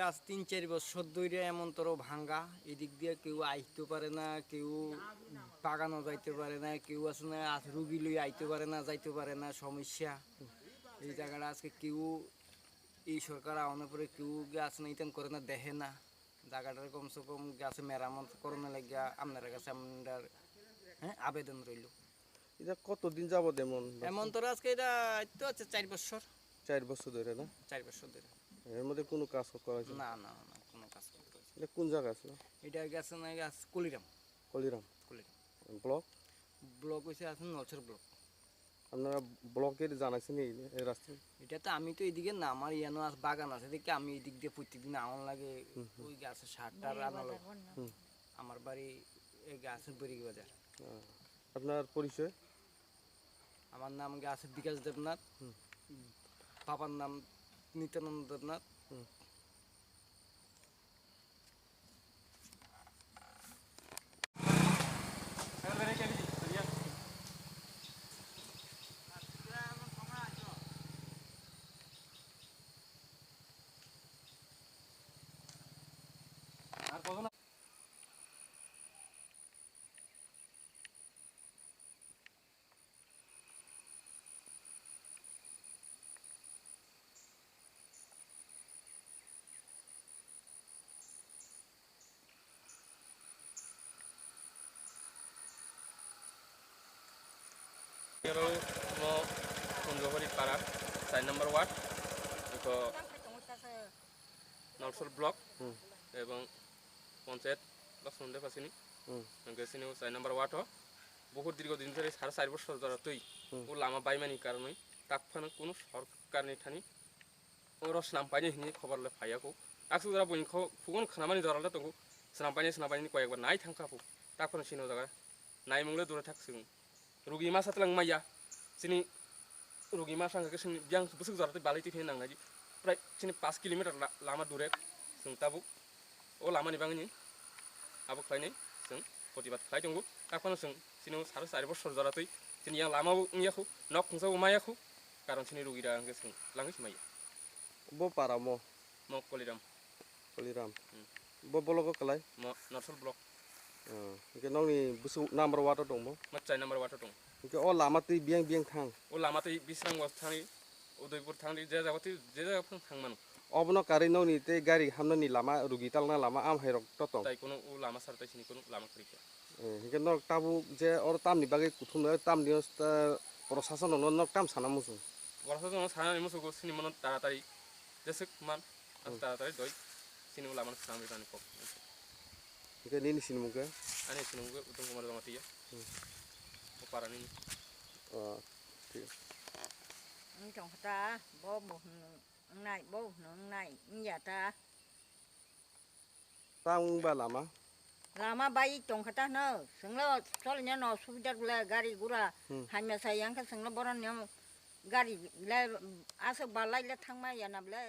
আজ ৩-৪ বছর ধরে এমন তোর ভাঙ্গা এদিক দিয়ে কেউ আইতে পারে না, কেউ বাগানও যাইতে পারে না, কেউ আসলে রুগী লই আইতে পারে না, যাইতে পারে না, সমস্যা। এই জায়গাটা আজকে কেউ এই সরকার আওয়ানোর পরে কেউ গাছ না ইতেন করে না, দেখে না জায়গাটার কমসে কম গাছে মেরামত করণে লাগিয়া আপনার কাছে আপনার আবেদন রইল। এটা কতদিন যাবত এমন এমন তোর আজকে এটা তো আছে ৪ বছর, 4 বছর ধরে না? ৪ বছর ধরে। এর মধ্যে কোনো কাজ করা হয়েছে? না না না, কোনো কাজ করতে হয়েছে। এটা কোন জায়গা আছে? এটা গেছে না, গাছ কুলিরাম। কলিরাম কুলিরাম ব্লক। ব্লক হয়েছে আছে নলছর ব্লক। আপনারা ব্লকের জানাইছেন এই রাস্তা? এটা তো আমি তো এদিকে না, আমার ইয়ানো আছে বাগান আছে দেখে আমি এদিক দিয়ে প্রত্যেকদিন আউন লাগে ওই গাছের সারটা আনালো। আমার বাড়ি এই গাছের বড়ি বাজার। আপনার পরিচয়? আমার নাম গাছের বিকাশ দেবনাথ, বাবার নাম নিত্যানন্দ দেবনাথ। আর কত না পঞ্চগড়ি পাড়া 4 নম্বর ওয়ার্ড, তো নলসর ব্লক এবং পঞ্চায়েত লক্ষ্মণদেব আসেনি গেছিনি 4 নম্বর ওয়ার্ড বহুত দীর্ঘদিন ধরে 4.5 বছর ধরে তুই ও লামা বাইমানির কারণে তাকফানো কোনো সরকারনি ঠানি ও স্নাম পাইনি হিনি খবর লে ফাইয়াকো আকসু যারা বইনখো ফুগন খানামানি ধরালে তো স্নাম পাইনি কয়েকবার নাই থাঙ্কাফু তাকফানো সিনো জায়গা নাই মংলে দূরে থাকসিং রুগী মা সাতলাং মাইয়া sini rugi ma sang ke sini biang busuk zarate balai ti phenang ngaji prai sini 5 kilometer lama dure sung tabu o lama ni bangni abu khlaini sung protibat khlai dongbu takon sung sini 4.5 বছর zarate sini yang lama ngiakhu nok khungsa umayakhu karon sini rugi da ke sung langis maya bo paramo mo koliram bo boloko kalai mo norsol block ke nong ni busu number water dong mo ma 4 number water dong ke o lama ti biang thang o lama ti bisrang was thani udaipur thangni je jagati je jaga thang manu অবন কারি ননি তে গাড়ি হামনানি লামা রুগী তালনা লামা আম হাইরক টতং তাই কোনো ও লামা সারতাই সিনি কোনো Lama করিকা হিকে knock তাবু যে or তামনি বাগে কুথুনো তামনি প্রশাসন নক তাম সানা মুসু বর্ষা জন সানা মুসু গো সিনি মন তাড়াতাড়ি যেসক মান তাড়াতাড়ি দই সিনি লামা সামনে রানি পক হিকে নিনি সিনি মুকে আনি সিনি মুকে উত্তম কুমার জমাতিয়া ও পারানি ঠিক anh chồng ta bố một này bố nương này nhà ta তাং বা Lama lama bay chồng ta nó sừng lo cho là nó suy ra là gari gura hai mươi sáu yang cái sừng lo boran nhau gari là asa balai là thang mai ya nằm le